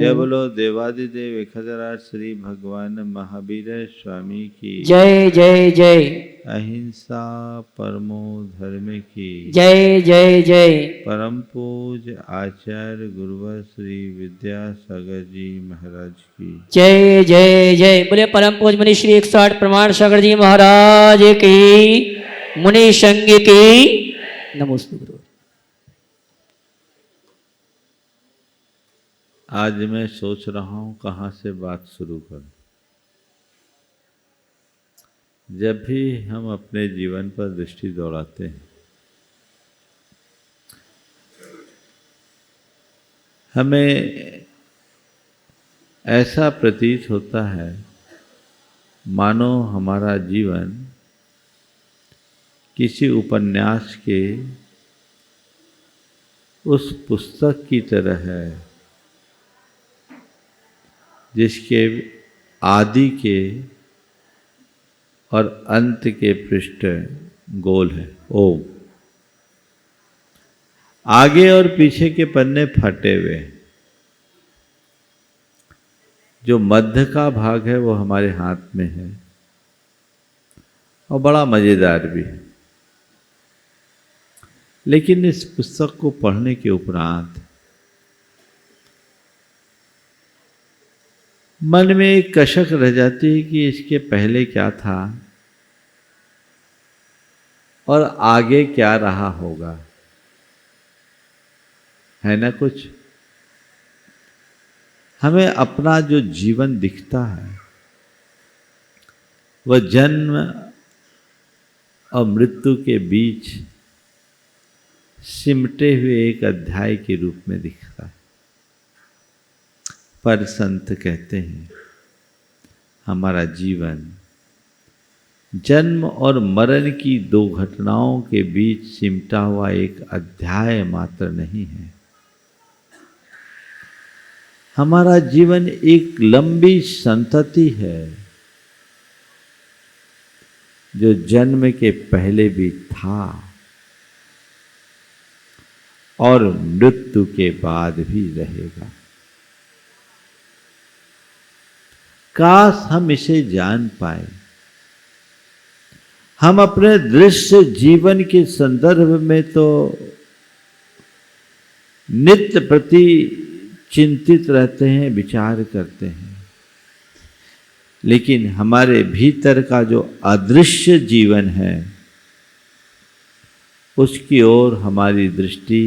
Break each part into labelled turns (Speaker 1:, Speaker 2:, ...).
Speaker 1: जय बोलो देवादिदेव एकहज़ार श्री भगवान महावीर स्वामी की
Speaker 2: जय जय जय।
Speaker 1: अहिंसा परमो धर्म की
Speaker 2: जय जय जय।
Speaker 1: परम पूज्य आचार्य गुरुवर श्री विद्यासागर जी महाराज की
Speaker 2: जय जय जय। बोले परम पूज्य मुनि श्री 108 प्रमाण सागर जी महाराज की, मुनि संघ की नमोस्तु गुरु।
Speaker 1: आज मैं सोच रहा हूँ कहाँ से बात शुरू करूँ। जब भी हम अपने जीवन पर दृष्टि दौड़ाते हैं, हमें ऐसा प्रतीत होता है मानो हमारा जीवन किसी उपन्यास के उस पुस्तक की तरह है जिसके आदि के और अंत के पृष्ठ गोल है। ओम आगे और पीछे के पन्ने फटे हुए हैं, जो मध्य का भाग है वो हमारे हाथ में है और बड़ा मजेदार भी है। लेकिन इस पुस्तक को पढ़ने के उपरांत मन में एक कशक रह जाती है कि इसके पहले क्या था और आगे क्या रहा होगा, है ना। कुछ हमें अपना जो जीवन दिखता है वह जन्म और मृत्यु के बीच सिमटे हुए एक अध्याय के रूप में दिखता है। पर संत कहते हैं हमारा जीवन जन्म और मरण की दो घटनाओं के बीच सिमटा हुआ एक अध्याय मात्र नहीं है। हमारा जीवन एक लंबी संतति है जो जन्म के पहले भी था और मृत्यु के बाद भी रहेगा। काश हम इसे जान पाए। हम अपने दृश्य जीवन के संदर्भ में तो नित्य प्रति चिंतित रहते हैं, विचार करते हैं, लेकिन हमारे भीतर का जो अदृश्य जीवन है उसकी ओर हमारी दृष्टि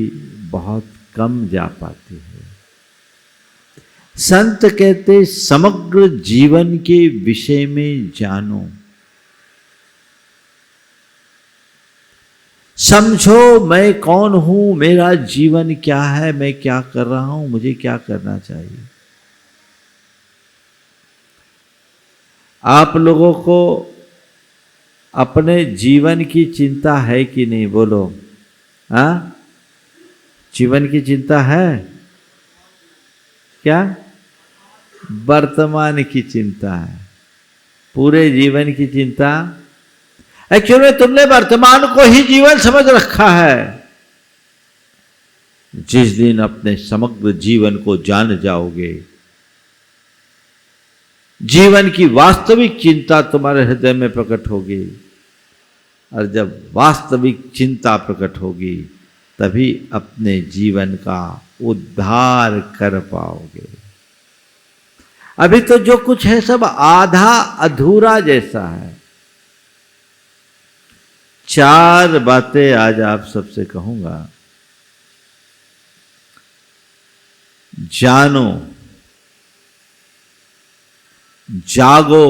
Speaker 1: बहुत कम जा पाती है। संत कहते समग्र जीवन के विषय में जानो, समझो मैं कौन हूं, मेरा जीवन क्या है, मैं क्या कर रहा हूं, मुझे क्या करना चाहिए। आप लोगों को अपने जीवन की चिंता है कि नहीं, बोलो। हाँ, जीवन की चिंता है क्या? वर्तमान की चिंता है, पूरे जीवन की चिंता। एक्चुअली तुमने वर्तमान को ही जीवन समझ रखा है। जिस दिन अपने समग्र जीवन को जान जाओगे, जीवन की वास्तविक चिंता तुम्हारे हृदय में प्रकट होगी, और जब वास्तविक चिंता प्रकट होगी तभी अपने जीवन का उद्धार कर पाओगे। अभी तो जो कुछ है सब आधा अधूरा जैसा है। चार बातें आज आप सबसे कहूंगा। जानो, जागो,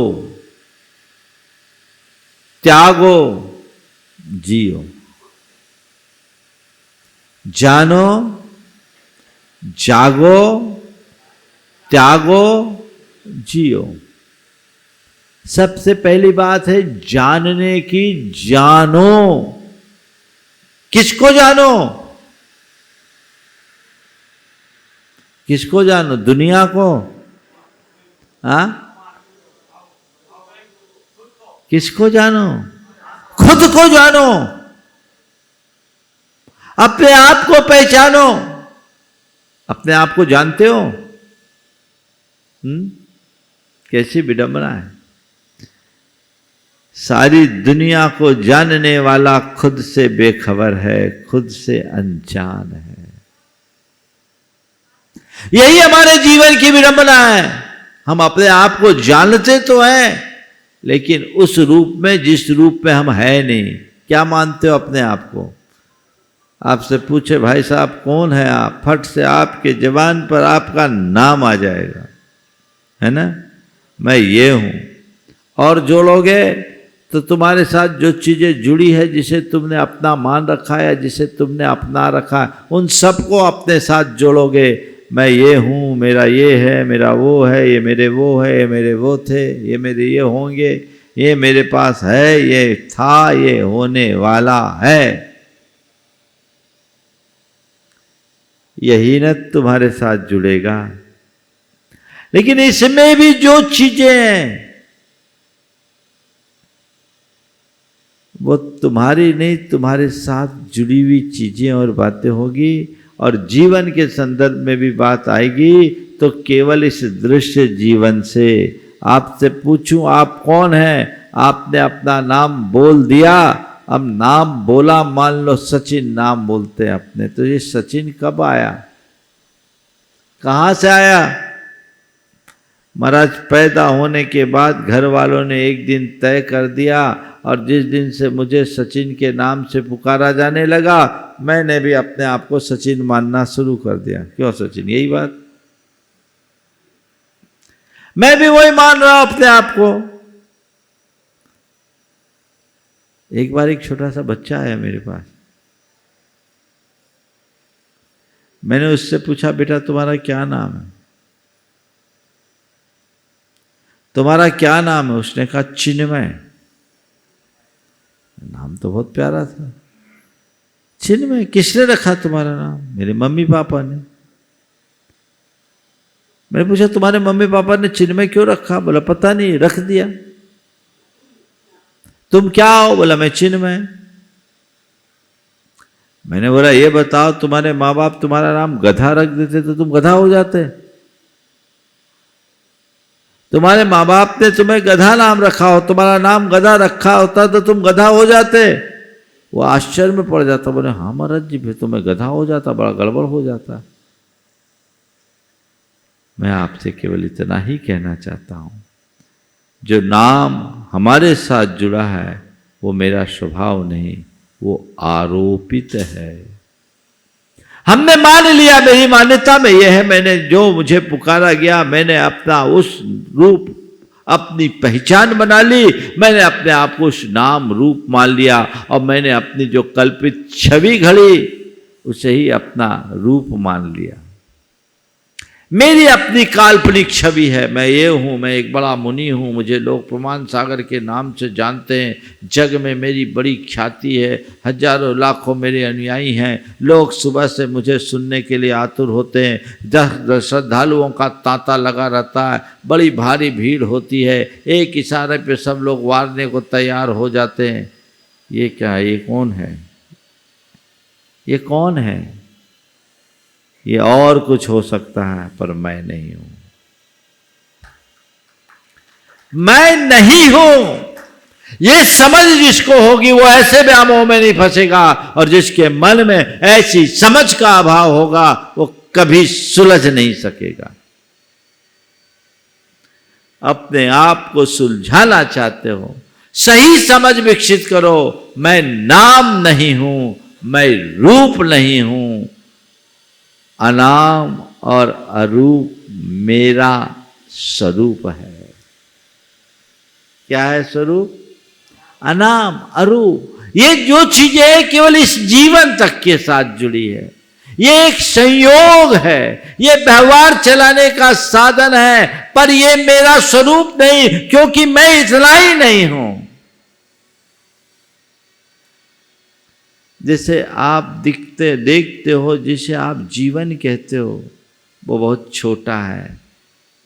Speaker 1: त्यागो, जियो। जानो, जागो, त्यागो, जियो। सबसे पहली बात है जानने की। जानो, किसको जानो? किसको जानो? दुनिया को? हाँ, किसको जानो? खुद को जानो, अपने आप को पहचानो। अपने आप को जानते हो? कैसी विडंबना है। सारी दुनिया को जानने वाला खुद से बेखबर है, खुद से अनजान है। यही हमारे जीवन की विडंबना है। हम अपने आप को जानते तो हैं, लेकिन उस रूप में जिस रूप में हम है नहीं। क्या मानते हो अपने आप को? आपसे पूछे भाई साहब कौन है आप, फट से आपके जबान पर आपका नाम आ जाएगा, है ना, मैं ये हूं। और जोड़ोगे तो तुम्हारे साथ जो चीजें जुड़ी है, जिसे तुमने अपना मान रखा है, जिसे तुमने अपना रखा है, उन सबको अपने साथ जोड़ोगे। मैं ये हूँ, मेरा ये है, मेरा वो है, ये मेरे वो है, ये मेरे वो थे, ये मेरे ये होंगे, ये मेरे पास है, ये था, ये होने वाला है। यही न तुम्हारे साथ जुड़ेगा। लेकिन इसमें भी जो चीजें हैं वो तुम्हारी नहीं, तुम्हारे साथ जुड़ी हुई चीजें और बातें होगी। और जीवन के संदर्भ में भी बात आएगी तो केवल इस दृश्य जीवन से। आपसे पूछूं आप कौन हैं, आपने अपना नाम बोल दिया। अब नाम बोला, मान लो सचिन नाम बोलते हैं अपने, तो ये सचिन कब आया, कहां से आया? महाराज पैदा होने के बाद घर वालों ने एक दिन तय कर दिया, और जिस दिन से मुझे सचिन के नाम से पुकारा जाने लगा, मैंने भी अपने आप को सचिन मानना शुरू कर दिया। क्यों सचिन? यही बात, मैं भी वही मान रहा हूं अपने आप को। एक बार एक छोटा सा बच्चा आया मेरे पास, मैंने उससे पूछा बेटा तुम्हारा क्या नाम है, तुम्हारा क्या नाम है? उसने कहा चिन्मय। नाम तो बहुत प्यारा था, चिन्मय। किसने रखा तुम्हारा नाम? मेरे मम्मी पापा ने। मैंने पूछा तुम्हारे मम्मी पापा ने चिन्मय क्यों रखा? बोला पता नहीं, रख दिया। तुम क्या हो? बोला मैं चिन्मय। मैंने बोला ये बताओ तुम्हारे माँ बाप तुम्हारा नाम गधा रख देते तो तुम गधा हो जाते? तुम्हारे माँ बाप ने तुम्हें गधा नाम रखा हो, तुम्हारा नाम गधा रखा होता तो तुम गधा हो जाते? वो आश्चर्य में पड़ जाता, बोले हाँ महाराज जी, फिर तुम्हें गधा हो जाता, बड़ा गड़बड़ हो जाता। मैं आपसे केवल इतना ही कहना चाहता हूं, जो नाम हमारे साथ जुड़ा है वो मेरा स्वभाव नहीं, वो आरोपित है। हमने मान लिया, मेरी मान्यता में यह है, मैंने जो मुझे पुकारा गया, मैंने अपना उस रूप, अपनी पहचान बना ली, मैंने अपने आप को उस नाम रूप मान लिया, और मैंने अपनी जो कल्पित छवि घड़ी उसे ही अपना रूप मान लिया। मेरी अपनी काल्पनिक छवि है, मैं ये हूँ, मैं एक बड़ा मुनि हूँ, मुझे लोग प्रमाण सागर के नाम से जानते हैं, जग में मेरी बड़ी ख्याति है, हजारों लाखों मेरे अनुयायी हैं, लोग सुबह से मुझे सुनने के लिए आतुर होते हैं, श्रद्धालुओं का तांता लगा रहता है, बड़ी भारी भीड़ होती है, एक इशारे पे सब लोग वारने को तैयार हो जाते हैं। ये क्या है? ये कौन है? ये कौन है? ये और कुछ हो सकता है, पर मैं नहीं हूं। मैं नहीं हूं, ये समझ जिसको होगी वो ऐसे व्यामोह में नहीं फंसेगा, और जिसके मन में ऐसी समझ का अभाव होगा वो कभी सुलझ नहीं सकेगा। अपने आप को सुलझाना चाहते हो, सही समझ विकसित करो। मैं नाम नहीं हूं, मैं रूप नहीं हूं, अनाम और अरूप मेरा स्वरूप है। क्या है स्वरूप? अनाम, अरूप। ये जो चीजें केवल इस जीवन तक के साथ जुड़ी है, ये एक संयोग है, ये व्यवहार चलाने का साधन है, पर ये मेरा स्वरूप नहीं, क्योंकि मैं इतना ही नहीं हूं। जैसे आप देखते हो, जिसे आप जीवन कहते हो, वो बहुत छोटा है,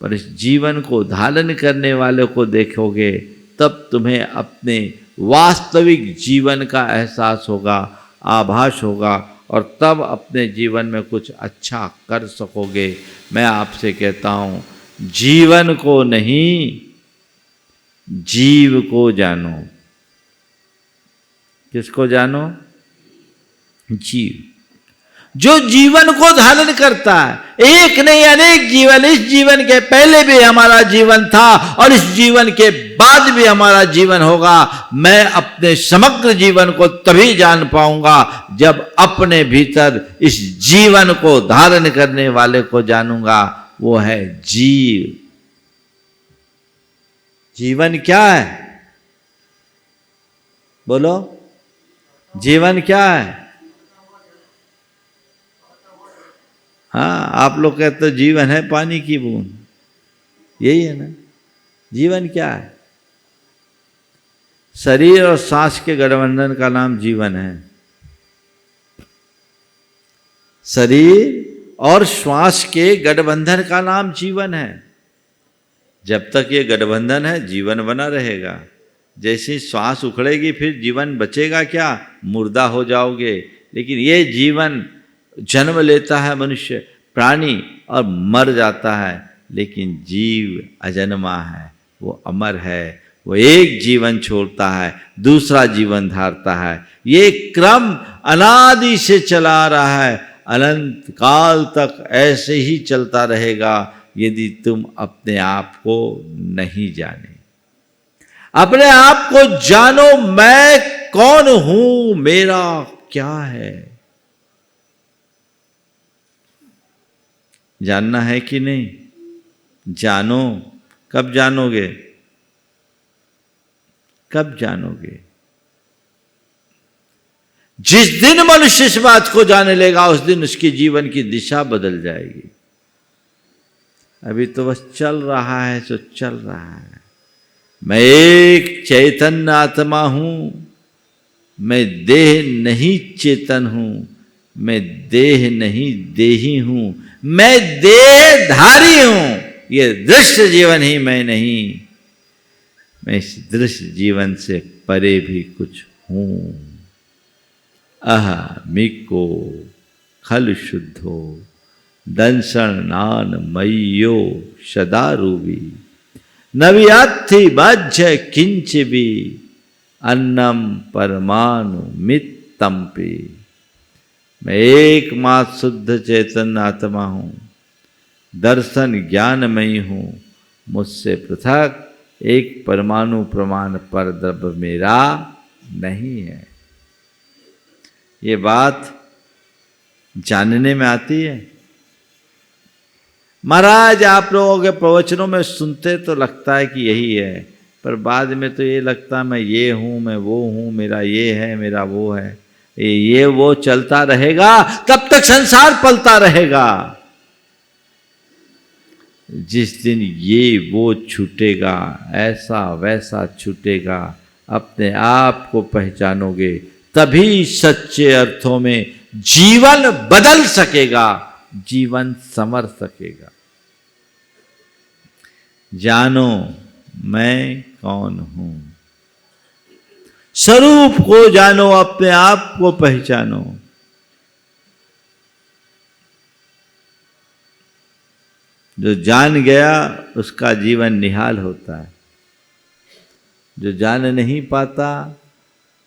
Speaker 1: पर इस जीवन को धारण करने वाले को देखोगे तब तुम्हें अपने वास्तविक जीवन का एहसास होगा, आभास होगा, और तब अपने जीवन में कुछ अच्छा कर सकोगे। मैं आपसे कहता हूँ, जीवन को नहीं, जीव को जानो। किसको जानो? जीव, जो जीवन को धारण करता है। एक नहीं अनेक जीवन, इस जीवन के पहले भी हमारा जीवन था और इस जीवन के बाद भी हमारा जीवन होगा। मैं अपने समग्र जीवन को तभी जान पाऊंगा जब अपने भीतर इस जीवन को धारण करने वाले को जानूंगा, वो है जीव। जीवन क्या है? बोलो, जीवन क्या है? हाँ, आप लोग कहते हो जीवन है पानी की बूंद, यही है ना। जीवन क्या है? शरीर और सांस के गठबंधन का नाम जीवन है। शरीर और श्वास के गठबंधन का नाम जीवन है। जब तक ये गठबंधन है, जीवन बना रहेगा। जैसे श्वास उखड़ेगी फिर जीवन बचेगा क्या? मुर्दा हो जाओगे। लेकिन ये जीवन जन्म लेता है मनुष्य, प्राणी, और मर जाता है, लेकिन जीव अजन्मा है, वो अमर है। वो एक जीवन छोड़ता है, दूसरा जीवन धारता है। ये क्रम अनादि से चला रहा है, अनंत काल तक ऐसे ही चलता रहेगा यदि तुम अपने आप को नहीं जाने। अपने आप को जानो, मैं कौन हूं, मेरा क्या है। जानना है कि नहीं? जानो। कब जानोगे? कब जानोगे? जिस दिन मनुष्य इस बात को जाने लेगा, उस दिन उसके जीवन की दिशा बदल जाएगी। अभी तो बस चल रहा है, तो चल रहा है। मैं एक चैतन्य आत्मा हूं, मैं देह नहीं चेतन हूं, मैं देह नहीं देही हूं, मैं देहधारी हूं। ये दृश्य जीवन ही मैं नहीं, मैं इस दृश्य जीवन से परे भी कुछ हूं। अहमिको खल शुद्धो दंसन नान मय्यो सदारूबी नव्याथि बाज्य किंच भी अन्नम परमाणु मित्तम्पि। मैं एकमात्र शुद्ध चैतन्य आत्मा हूँ, दर्शन ज्ञानमयी हूँ। मुझसे पृथक एक परमाणु प्रमाण पर द्रव्य मेरा नहीं है। ये बात जानने में आती है। महाराज, आप लोगों के प्रवचनों में सुनते तो लगता है कि यही है, पर बाद में तो ये लगता है मैं ये हूँ, मैं वो हूँ, मेरा ये है, मेरा वो है। ये वो चलता रहेगा, तब तक संसार पलता रहेगा। जिस दिन ये वो छूटेगा, ऐसा वैसा छूटेगा, अपने आप को पहचानोगे, तभी सच्चे अर्थों में जीवन बदल सकेगा, जीवन संवर सकेगा। जानो मैं कौन हूं। स्वरूप को जानो, अपने आप को पहचानो। जो जान गया उसका जीवन निहाल होता है, जो जान नहीं पाता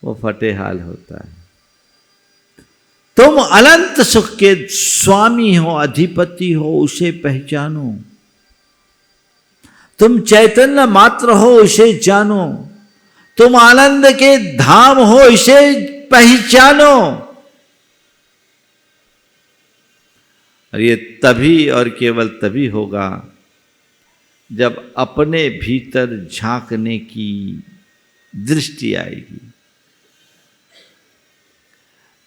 Speaker 1: वो फटेहाल होता है। तुम अनंत सुख के स्वामी हो, अधिपति हो, उसे पहचानो। तुम चैतन्य मात्र हो, उसे जानो। तुम आनंद के धाम हो, इसे पहचानो। और ये तभी और केवल तभी होगा जब अपने भीतर झांकने की दृष्टि आएगी।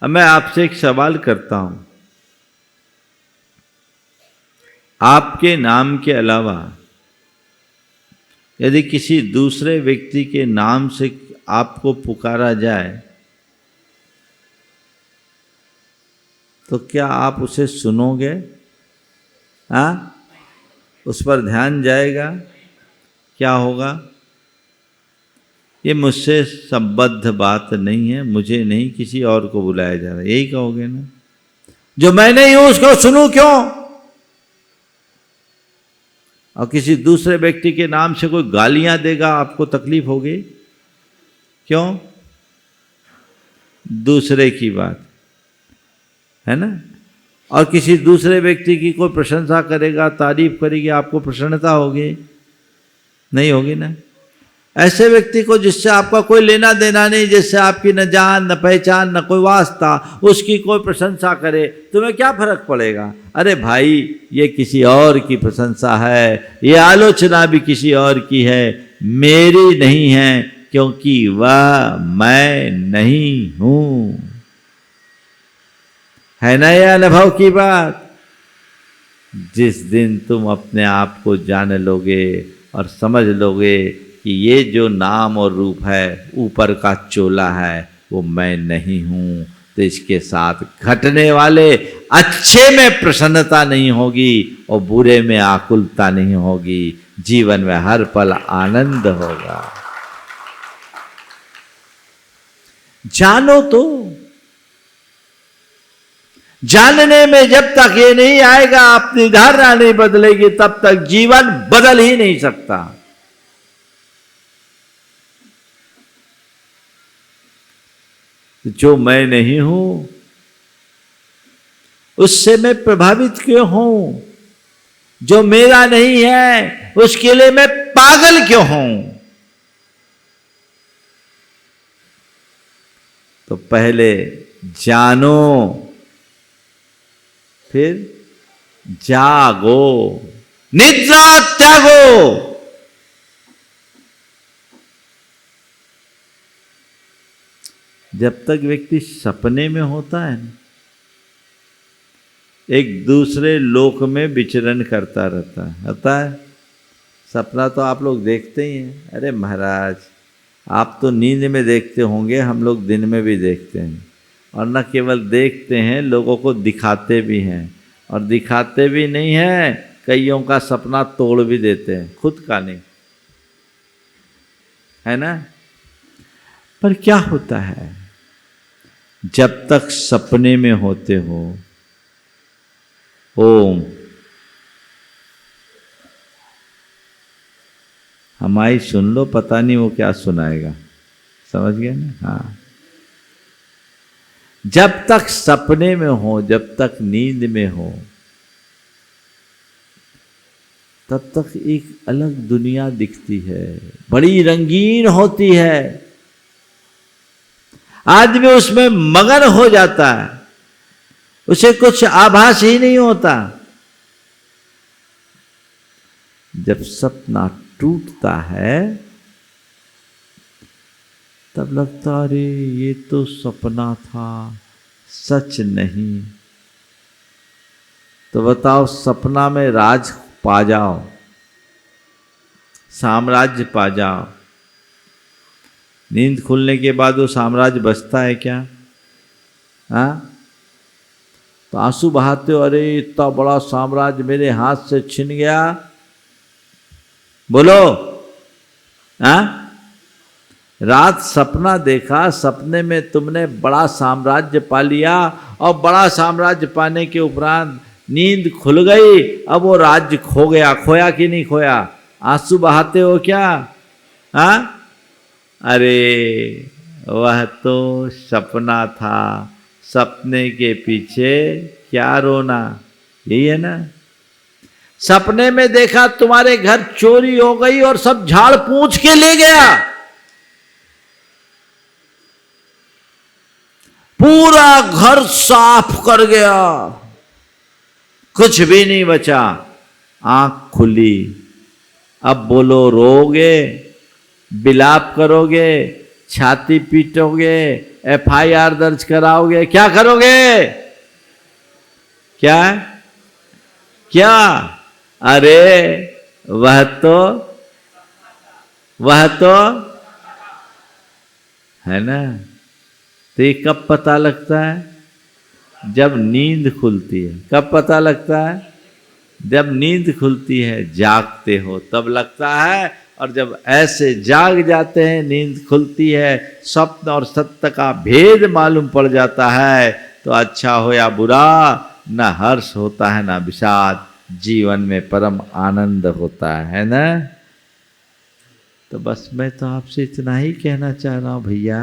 Speaker 1: अब मैं आपसे एक सवाल करता हूं। आपके नाम के अलावा यदि किसी दूसरे व्यक्ति के नाम से आपको पुकारा जाए तो क्या आप उसे सुनोगे? हाँ, उस पर ध्यान जाएगा? क्या होगा? ये मुझसे संबद्ध बात नहीं है, मुझे नहीं, किसी और को बुलाया जा रहा है, यही कहोगे ना। जो मैं नहीं हूं उसको सुनूं क्यों? और किसी दूसरे व्यक्ति के नाम से कोई गालियां देगा, आपको तकलीफ होगी? क्यों? दूसरे की बात है ना। और किसी दूसरे व्यक्ति की कोई प्रशंसा करेगा, तारीफ करेगी, आपको प्रसन्नता होगी? नहीं होगी ना। ऐसे व्यक्ति को जिससे आपका कोई लेना देना नहीं, जिससे आपकी न जान न पहचान न कोई वास्ता, उसकी कोई प्रशंसा करे, तुम्हें क्या फर्क पड़ेगा? अरे भाई, ये किसी और की प्रशंसा है, ये आलोचना भी किसी और की है, मेरी नहीं है, क्योंकि वह मैं नहीं हूं। है ना ये अनुभव की बात? जिस दिन तुम अपने आप को जान लोगे और समझ लोगे कि ये जो नाम और रूप है, ऊपर का चोला है, वो मैं नहीं हूं, तो इसके साथ घटने वाले अच्छे में प्रसन्नता नहीं होगी और बुरे में आकुलता नहीं होगी। जीवन में हर पल आनंद होगा। जानो तो। जानने में जब तक ये नहीं आएगा, अपनी धारणा नहीं बदलेगी, तब तक जीवन बदल ही नहीं सकता। जो मैं नहीं हूं, उससे मैं प्रभावित क्यों हूं? जो मेरा नहीं है, उसके लिए मैं पागल क्यों हूं? तो पहले जानो, फिर जागो, निद्रा त्यागो। जब तक व्यक्ति सपने में होता है ना, एक दूसरे लोक में विचरण करता रहता है। सपना तो आप लोग देखते ही हैं। अरे महाराज, आप तो नींद में देखते होंगे, हम लोग दिन में भी देखते हैं। और न केवल देखते हैं, लोगों को दिखाते भी हैं। और दिखाते भी नहीं हैं, कईयों का सपना तोड़ भी देते हैं, खुद का नहीं, है ना। पर क्या होता है, जब तक सपने में होते हो, ओम हमारी सुन लो, पता नहीं वो क्या सुनाएगा, समझ गए ना। हाँ, जब तक सपने में हो, जब तक नींद में हो, तब तक एक अलग दुनिया दिखती है, बड़ी रंगीन होती है। आदमी उसमें मगन हो जाता है, उसे कुछ आभास ही नहीं होता। जब सपना टूटता है, तब लगता अरे ये तो सपना था, सच नहीं। तो बताओ, सपना में राज पा जाओ, साम्राज्य पा जाओ, नींद खुलने के बाद वो साम्राज्य बचता है क्या? हाँ, तो आंसू बहाते हो, अरे इतना बड़ा साम्राज्य मेरे हाथ से छिन गया। बोलो, हाँ? रात सपना देखा, सपने में तुमने बड़ा साम्राज्य पा लिया, और बड़ा साम्राज्य पाने के उपरांत नींद खुल गई, अब वो राज्य खो गया। खोया कि नहीं खोया? आंसू बहाते हो क्या? हाँ? अरे वह तो सपना था, सपने के पीछे क्या रोना, यही है ना। सपने में देखा तुम्हारे घर चोरी हो गई और सब झाड़ पूंछ के ले गया, पूरा घर साफ कर गया, कुछ भी नहीं बचा, आंख खुली। अब बोलो, रोगे, बिलाप करोगे, छाती पीटोगे, FIR दर्ज कराओगे, क्या करोगे? क्या क्या? अरे वह तो है ना। तो ये कब पता लगता है? जब नींद खुलती है। कब पता लगता है? जब नींद खुलती है, जागते हो तब लगता है। और जब ऐसे जाग जाते हैं, नींद खुलती है, स्वप्न और सत्य का भेद मालूम पड़ जाता है, तो अच्छा हो या बुरा, न हर्ष होता है न विषाद, जीवन में परम आनंद होता है ना। तो बस मैं तो आपसे इतना ही कहना चाह रहा हूं भैया,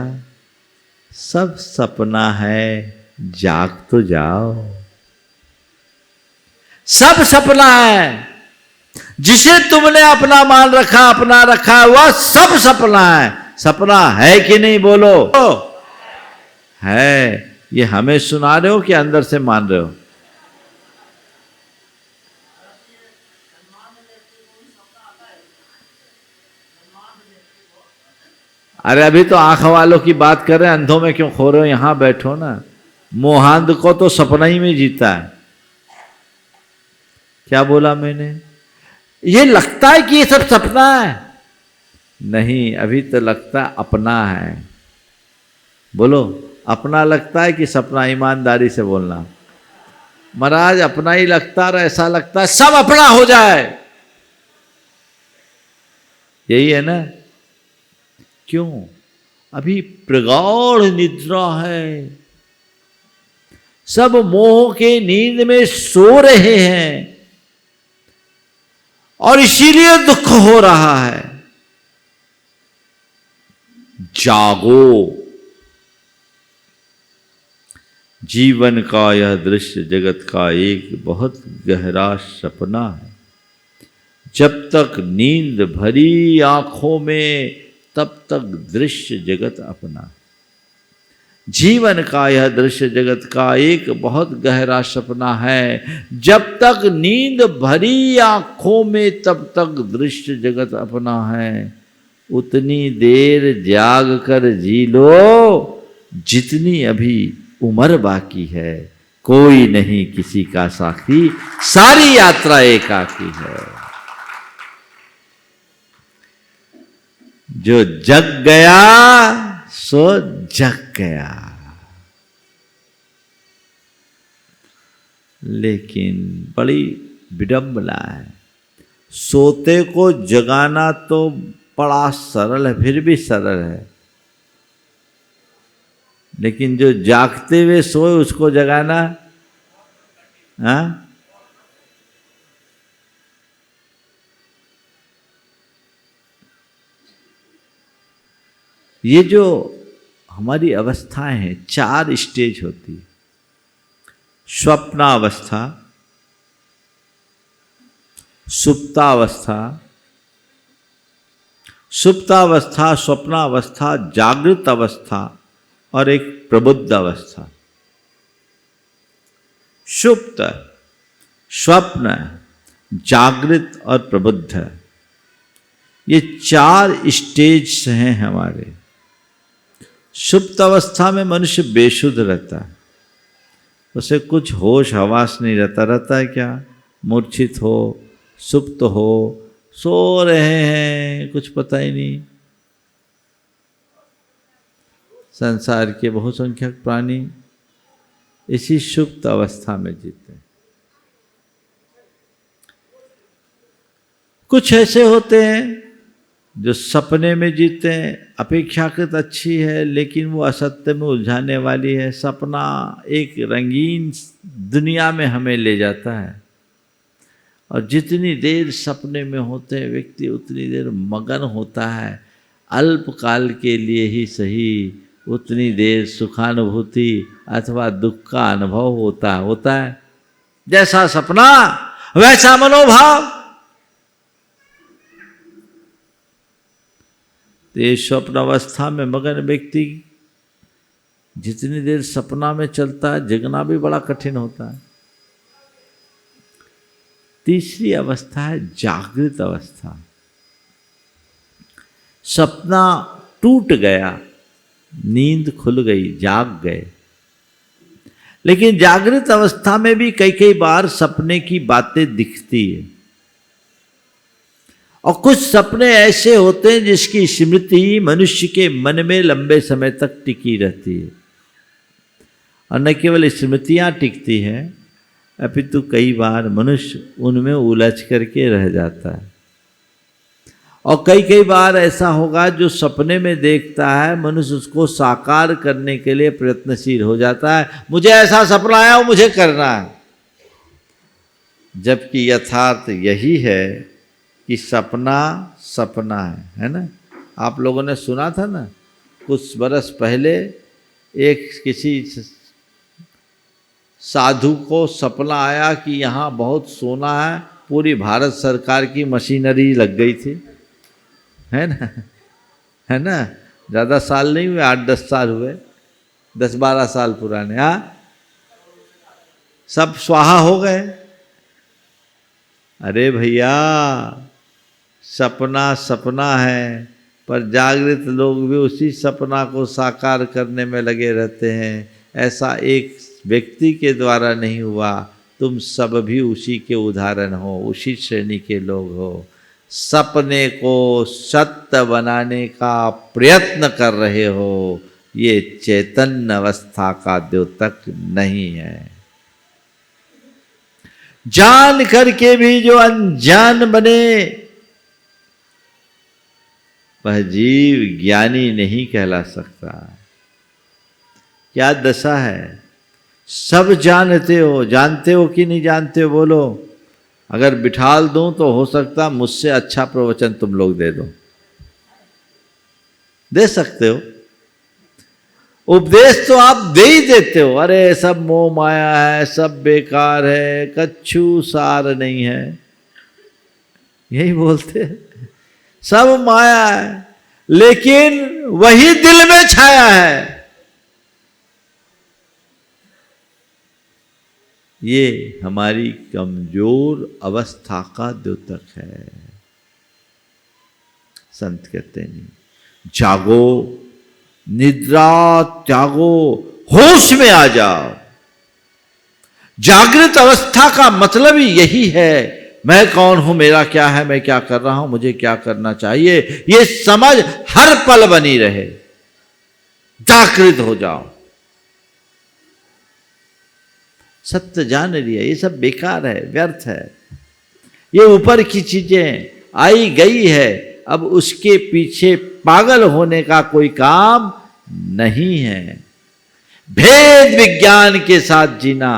Speaker 1: सब सपना है, जाग तो जाओ। सब सपना है, जिसे तुमने अपना मान रखा, अपना रखा है, वह सब सपना है। सपना है कि नहीं बोलो? है। ये हमें सुना रहे हो कि अंदर से मान रहे हो? अरे अभी तो आंख वालों की बात कर रहे हैं, अंधों में क्यों खो रहे हो? यहां बैठो ना। मोहांध को तो सपना ही में जीता है। क्या बोला मैंने? ये लगता है कि ये सब सपना है। नहीं, अभी तो लगता है अपना है। बोलो, अपना लगता है कि सपना? ईमानदारी से बोलना। महाराज अपना ही लगता है, ऐसा लगता है सब अपना हो जाए। यही है ना? क्यों? अभी प्रगाढ़ निद्रा है, सब मोह के नींद में सो रहे हैं और इसीलिए दुख हो रहा है। जागो। जीवन का यह दृश्य जगत का एक बहुत गहरा सपना है। जब तक नींद भरी आंखों में, तब तक दृश्य जगत अपना। जीवन का यह दृश्य जगत का एक बहुत गहरा सपना है। जब तक नींद भरी आंखों में, तब तक दृश्य जगत अपना है। उतनी देर जाग कर जी लो जितनी अभी उम्र बाकी है। कोई नहीं किसी का साथी, सारी यात्रा एकाकी है। जो जग गया सो जग गया। लेकिन बड़ी विडंबना है, सोते को जगाना तो बड़ा सरल है, फिर भी सरल है, लेकिन जो जागते हुए सोए उसको जगाना, हाँ? ये जो हमारी अवस्थाएं हैं, 4 स्टेज होती है। स्वप्नावस्था, सुप्तावस्था, सुप्तावस्था, स्वप्नावस्था, जागृत अवस्था और एक प्रबुद्ध अवस्था। सुप्त, स्वप्न, जागृत और प्रबुद्ध, ये 4 स्टेज हैं हमारे। सुप्त अवस्था में मनुष्य बेसुध रहता है, उसे कुछ होश हवास नहीं रहता। रहता है क्या? मूर्छित हो, सुप्त हो, सो रहे हैं, कुछ पता ही नहीं। संसार के बहुसंख्यक प्राणी इसी सुप्त अवस्था में जीते हैं। कुछ ऐसे होते हैं जो सपने में जीते हैं, अपेक्षाकृत अच्छी है लेकिन वो असत्य में उलझाने वाली है। सपना एक रंगीन दुनिया में हमें ले जाता है और जितनी देर सपने में होते हैं व्यक्ति, उतनी देर मगन होता है। अल्पकाल के लिए ही सही, उतनी देर सुखानुभूति अथवा दुख का अनुभव होता है। जैसा सपना वैसा मनोभाव। तो ये स्वप्न अवस्था में मगन व्यक्ति जितनी देर सपना में चलता है, जगना भी बड़ा कठिन होता है। तीसरी अवस्था है जागृत अवस्था। सपना टूट गया, नींद खुल गई, जाग गए। लेकिन जागृत अवस्था में भी कई बार सपने की बातें दिखती है और कुछ सपने ऐसे होते हैं जिसकी स्मृति मनुष्य के मन में लंबे समय तक टिकी रहती है। और न केवल स्मृतियां टिकती हैं, अपितु कई बार मनुष्य उनमें उलझ करके रह जाता है। और कई बार ऐसा होगा जो सपने में देखता है, मनुष्य उसको साकार करने के लिए प्रयत्नशील हो जाता है। मुझे ऐसा सपना आया, वो मुझे करना है। जबकि यथार्थ यही है कि सपना सपना है ना। आप लोगों ने सुना था ना, कुछ बरस पहले एक किसी साधु को सपना आया कि यहाँ बहुत सोना है, पूरी भारत सरकार की मशीनरी लग गई थी, है ना, है ना। ज़्यादा साल नहीं हुए, 8-10 साल हुए, 10-12 साल पुराने। हाँ, सब स्वाहा हो गए। अरे भैया, सपना सपना है, पर जागृत लोग भी उसी सपना को साकार करने में लगे रहते हैं। ऐसा एक व्यक्ति के द्वारा नहीं हुआ, तुम सब भी उसी के उदाहरण हो, उसी श्रेणी के लोग हो। सपने को सत्य बनाने का प्रयत्न कर रहे हो, ये चैतन्य अवस्था का द्योतक नहीं है। जान करके भी जो अनजान बने, वह जीव ज्ञानी नहीं कहला सकता। क्या दशा है। सब जानते हो कि नहीं जानते हो, बोलो। अगर बिठाल दूं तो हो सकता मुझसे अच्छा प्रवचन तुम लोग दे सकते हो। उपदेश तो आप दे ही देते हो, अरे सब मोह माया है, सब बेकार है, कच्छू सार नहीं है, यही बोलते हैं। सब माया है, लेकिन वही दिल में छाया है। ये हमारी कमजोर अवस्था का द्योतक है। संत कहते नहीं, जागो, निद्रा त्यागो, होश में आ जाओ। जागृत अवस्था का मतलब ही यही है, मैं कौन हूं, मेरा क्या है, मैं क्या कर रहा हूं, मुझे क्या करना चाहिए, ये समझ हर पल बनी रहे। जागृत हो जाओ। सत्य जान लिया, ये सब बेकार है, व्यर्थ है, ये ऊपर की चीजें आई गई है, अब उसके पीछे पागल होने का कोई काम नहीं है। भेद विज्ञान के साथ जीना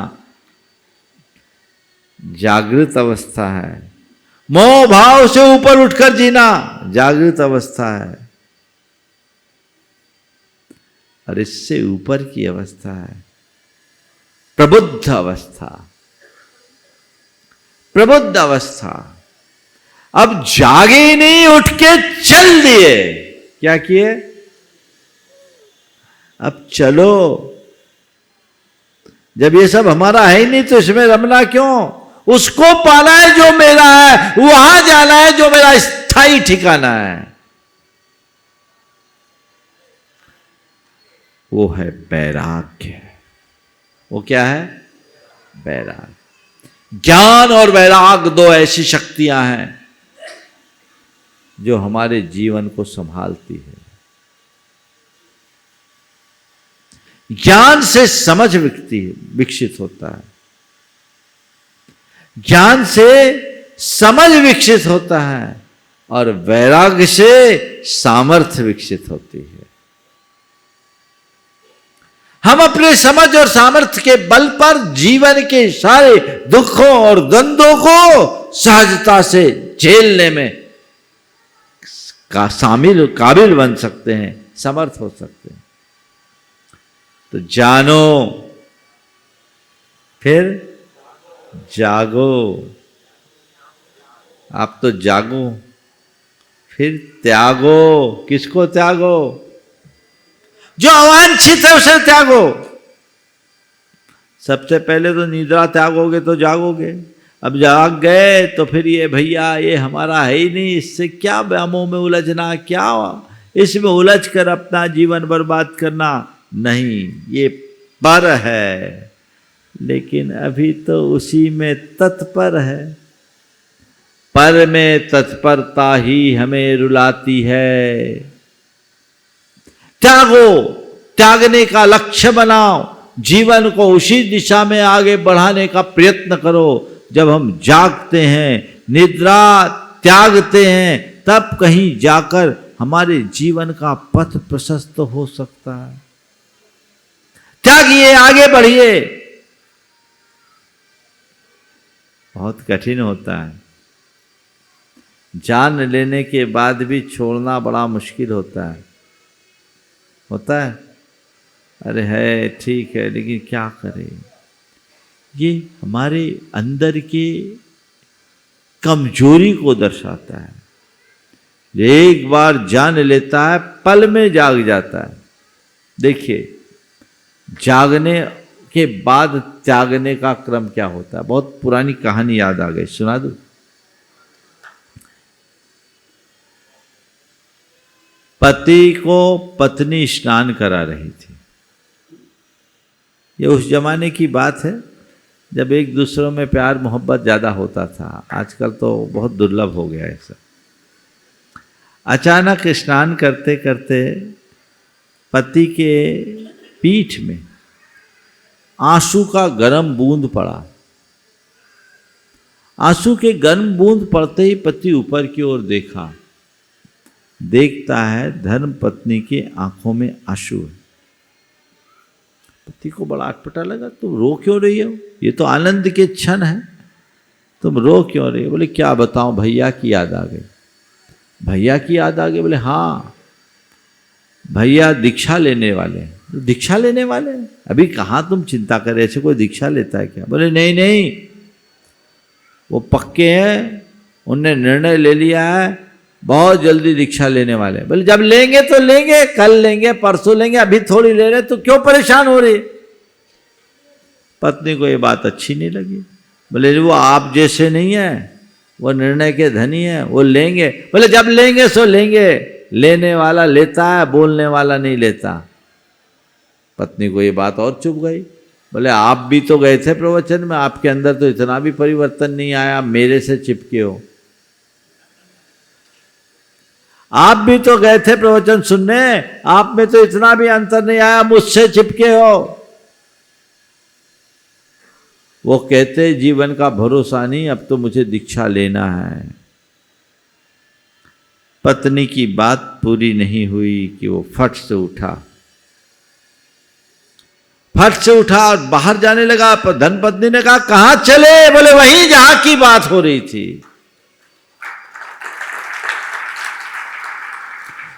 Speaker 1: जागृत अवस्था है। मोह भाव से ऊपर उठकर जीना जागृत अवस्था है, और इससे ऊपर की अवस्था है प्रबुद्ध अवस्था। प्रबुद्ध अवस्था। अब जागे नहीं, उठ के चल दिए। क्या किए? अब चलो। जब ये सब हमारा है ही नहीं तो इसमें रमना क्यों? उसको पाना है जो मेरा है, वहां जाना है जो मेरा स्थायी ठिकाना है। वो है वैराग्य। वो क्या है? वैराग्य। ज्ञान और वैराग दो ऐसी शक्तियां हैं जो हमारे जीवन को संभालती है। ज्ञान से समझ विकसित होता है, ज्ञान से समझ विकसित होता है, और वैराग्य से सामर्थ्य विकसित होती है। हम अपने समझ और सामर्थ्य के बल पर जीवन के सारे दुखों और द्वंद्वों को सहजता से झेलने में काबिल बन सकते हैं, समर्थ हो सकते हैं। तो जानो, फिर जागो। आप तो जागो, फिर त्यागो। किसको त्यागो? जो अवांछित है उसे त्यागो। सबसे पहले तो निद्रा त्यागोगे तो जागोगे। अब जाग गए तो फिर ये भैया ये हमारा है ही नहीं, इससे क्या व्यामोह में उलझना, क्या इसमें उलझ कर अपना जीवन बर्बाद करना। नहीं, ये पर है, लेकिन अभी तो उसी में तत्पर है। पर में तत्परता ही हमें रुलाती है। त्यागो, त्यागने का लक्ष्य बनाओ, जीवन को उसी दिशा में आगे बढ़ाने का प्रयत्न करो। जब हम जागते हैं, निद्रा त्यागते हैं, तब कहीं जाकर हमारे जीवन का पथ प्रशस्त हो सकता है। त्यागिए, आगे बढ़िए। बहुत कठिन होता है। जान लेने के बाद भी छोड़ना बड़ा मुश्किल होता है। अरे है ठीक है, लेकिन क्या करें। ये हमारे अंदर की कमजोरी को दर्शाता है। एक बार जान लेता है पल में जाग जाता है। देखिए, जागने के बाद त्यागने का क्रम क्या होता है। बहुत पुरानी कहानी याद आ गई, सुना दूं। पति को पत्नी स्नान करा रही थी। ये उस जमाने की बात है जब एक दूसरों में प्यार मोहब्बत ज़्यादा होता था। आजकल तो बहुत दुर्लभ हो गया है सब। अचानक स्नान करते करते पति के पीठ में आंसू का गर्म बूंद पड़ा। आंसू के गर्म बूंद पड़ते ही पति ऊपर की ओर देखा। देखता है धर्म पत्नी की आंखों में आंसू है। पति को बड़ा अटपटा लगा, तुम रो क्यों रही हो? ये तो आनंद के क्षण है, तुम रो क्यों रही हो? बोले क्या बताऊं, भैया की याद आ गई। भैया की याद आ गई? बोले हाँ, भैया दीक्षा लेने वाले हैं। दीक्षा लेने वाले हैं? अभी कहाँ तुम चिंता कर रहे, ऐसे कोई दीक्षा लेता है क्या? बोले नहीं नहीं, वो पक्के हैं, उनने निर्णय ले लिया है, बहुत जल्दी दीक्षा लेने वाले। बोले जब लेंगे तो लेंगे, कल लेंगे, परसों लेंगे, अभी थोड़ी ले रहे, तो क्यों परेशान हो रही? पत्नी को ये बात अच्छी नहीं लगी। बोले वो आप जैसे नहीं है, वो निर्णय के धनी है, वो लेंगे। बोले जब लेंगे सो लेंगे, लेने वाला लेता है, बोलने वाला नहीं लेता। पत्नी को ये बात और चुभ गई। बोले आप भी तो गए थे प्रवचन में, आपके अंदर तो इतना भी परिवर्तन नहीं आया, मेरे से चिपके हो। आप भी तो गए थे प्रवचन सुनने, आप में तो इतना भी अंतर नहीं आया, मुझसे चिपके हो। वो कहते जीवन का भरोसा नहीं, अब तो मुझे दीक्षा लेना है। पत्नी की बात पूरी नहीं हुई कि वो फट से उठा और बाहर जाने लगा। धर्मपत्नी ने कहा कहां चले? बोले वहीं जहां की बात हो रही थी,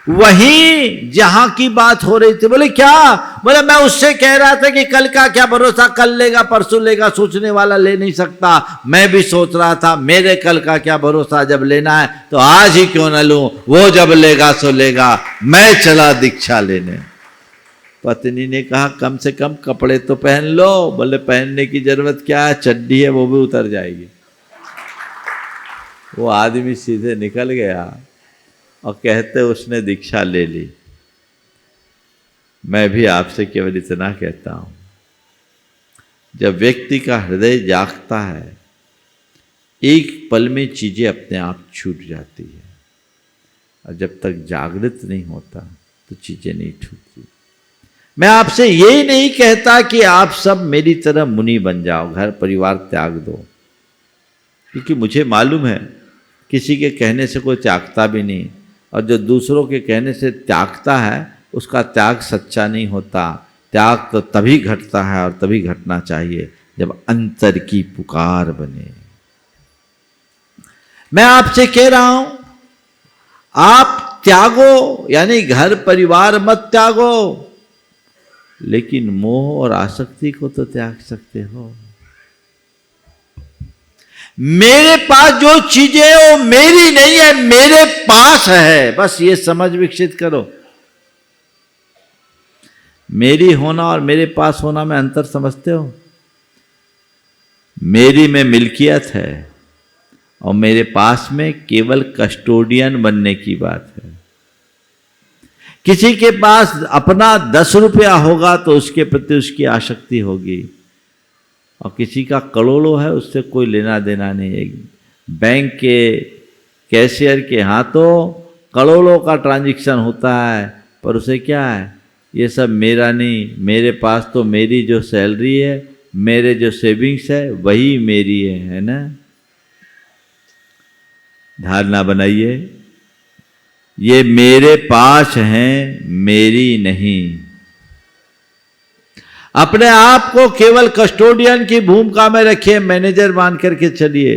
Speaker 1: वहीं जहां की बात हो रही थी। बोले क्या? बोले मैं उससे कह रहा था कि कल का क्या भरोसा, कल लेगा परसों लेगा, सोचने वाला ले नहीं सकता। मैं भी सोच रहा था, मेरे कल का क्या भरोसा, जब लेना है तो आज ही क्यों न लूं, वो जब लेगा सो लेगा, मैं चला दीक्षा लेने। पत्नी ने कहा कम से कम कपड़े तो पहन लो। बोले पहनने की जरूरत क्या है, चड्डी है वो भी उतर जाएगी। वो आदमी सीधे निकल गया और कहते उसने दीक्षा ले ली। मैं भी आपसे केवल इतना कहता हूं, जब व्यक्ति का हृदय जागता है, एक पल में चीजें अपने आप छूट जाती है, और जब तक जागृत नहीं होता तो चीजें नहीं छूटती। मैं आपसे यही नहीं कहता कि आप सब मेरी तरह मुनि बन जाओ, घर परिवार त्याग दो, क्योंकि मुझे मालूम है किसी के कहने से कोई त्यागता भी नहीं, और जो दूसरों के कहने से त्यागता है उसका त्याग सच्चा नहीं होता। त्याग तो तभी घटता है और तभी घटना चाहिए जब अंतर की पुकार बने। मैं आपसे कह रहा हूं, आप त्यागो, यानी घर परिवार मत त्यागो, लेकिन मोह और आसक्ति को तो त्याग सकते हो। मेरे पास जो चीजें वो मेरी नहीं है, मेरे पास है, बस ये समझ विकसित करो। मेरी होना और मेरे पास होना में अंतर समझते हो? मेरी में मिल्कियत है और मेरे पास में केवल कस्टोडियन बनने की बात है। किसी के पास अपना 10 रुपया होगा तो उसके प्रति उसकी आसक्ति होगी, और किसी का करोड़ों है उससे कोई लेना देना नहीं है। बैंक के कैशियर के हाथों करोड़ों का ट्रांजैक्शन होता है, पर उसे क्या है, ये सब मेरा नहीं, मेरे पास तो मेरी जो सैलरी है, मेरे जो सेविंग्स है वही मेरी है ना। धारणा बनाइए, ये मेरे पास हैं, मेरी नहीं। अपने आप को केवल कस्टोडियन की भूमिका में रखिए, मैनेजर मान करके चलिए।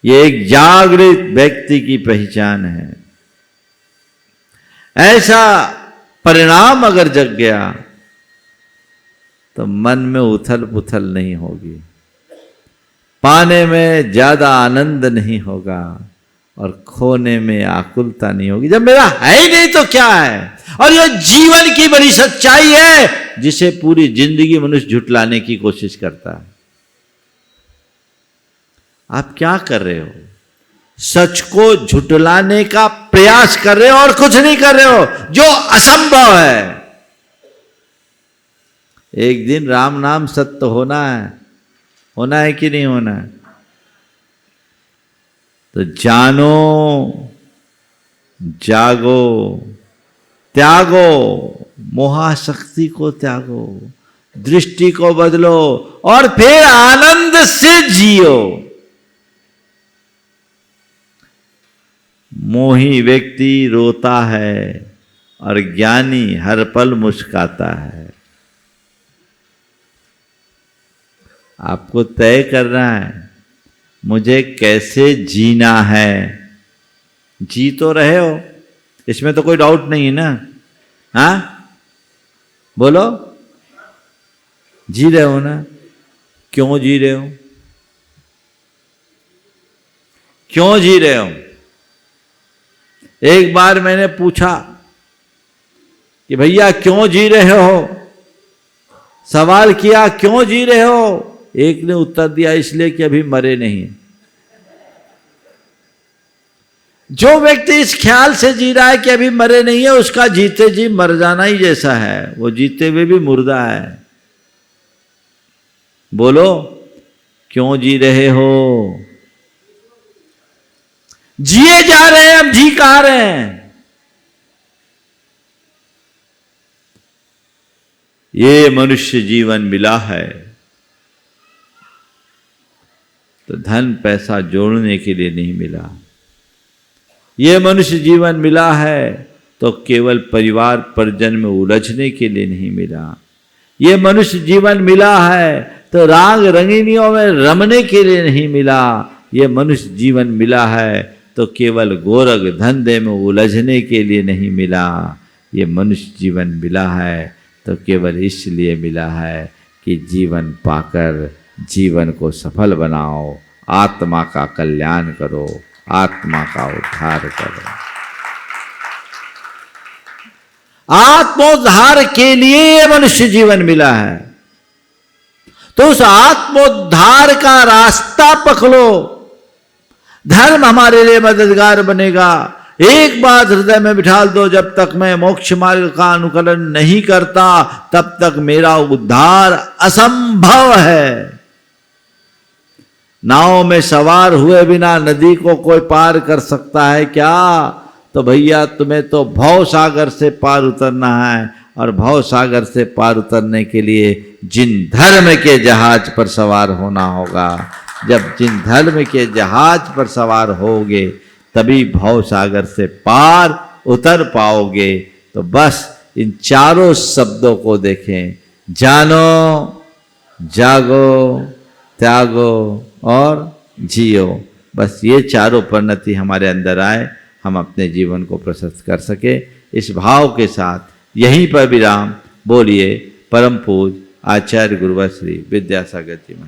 Speaker 1: ये एक जागृत व्यक्ति की पहचान है। ऐसा परिणाम अगर जग गया तो मन में उथल पुथल नहीं होगी, पाने में ज्यादा आनंद नहीं होगा और खोने में आकुलता नहीं होगी। जब मेरा है ही नहीं तो क्या है। और यह जीवन की बड़ी सच्चाई है जिसे पूरी जिंदगी मनुष्य झुटलाने की कोशिश करता है। आप क्या कर रहे हो? सच को झुटलाने का प्रयास कर रहे हो और कुछ नहीं कर रहे हो, जो असंभव है। एक दिन राम नाम सत्य होना है कि नहीं होना है? तो जानो, जागो, त्यागो, मोहाशक्ति को त्यागो, दृष्टि को बदलो और फिर आनंद से जियो। मोही व्यक्ति रोता है और ज्ञानी हर पल मुस्काता है। आपको तय करना है मुझे कैसे जीना है। जी तो रहे हो, इसमें तो कोई डाउट नहीं है ना? हाँ बोलो, जी रहे हो ना? क्यों जी रहे हो? क्यों जी रहे हो? एक बार मैंने पूछा कि भैया क्यों जी रहे हो, सवाल किया क्यों जी रहे हो। एक ने उत्तर दिया इसलिए कि अभी मरे नहीं। जो व्यक्ति इस ख्याल से जी रहा है कि अभी मरे नहीं है, उसका जीते जी मर जाना ही जैसा है, वो जीते हुए भी मुर्दा है। बोलो क्यों जी रहे हो? जिए जा रहे हैं, हम जी कहां रहे हैं? ये मनुष्य जीवन मिला है तो धन पैसा जोड़ने के लिए नहीं मिला। ये मनुष्य जीवन मिला है तो केवल परिवार परिजन में उलझने के लिए नहीं मिला। ये मनुष्य जीवन मिला है तो राग रंगीनियों में रमने के लिए नहीं मिला। ये मनुष्य जीवन मिला है तो केवल गोरख धंधे में उलझने के लिए नहीं मिला। ये मनुष्य जीवन मिला है तो केवल इसलिए मिला है कि जीवन पाकर जीवन को सफल बनाओ, आत्मा का कल्याण करो, आत्मा का उद्धार करो। आत्मोद्धार के लिए ये मनुष्य जीवन मिला है, तो उस आत्मोद्धार का रास्ता पकड़ो। धर्म हमारे लिए मददगार बनेगा। एक बात हृदय में बिठा दो, जब तक मैं मोक्ष मार्ग का अनुकरण नहीं करता तब तक मेरा उद्धार असंभव है। नाव में सवार हुए बिना नदी को कोई पार कर सकता है क्या? तो भैया तुम्हें तो भव सागर से पार उतरना है, और भव सागर से पार उतरने के लिए जिन धर्म के जहाज पर सवार होना होगा। जब जिन धर्म के जहाज पर सवार होगे तभी भव सागर से पार उतर पाओगे। तो बस इन चारों शब्दों को देखें, जानो, जागो, त्यागो और जियो। बस ये चारों परिणति हमारे अंदर आए, हम अपने जीवन को प्रशस्त कर सके। इस भाव के साथ यहीं पर विराम। बोलिए परम पूज्य आचार्य गुरुवर श्री विद्यासागर जी।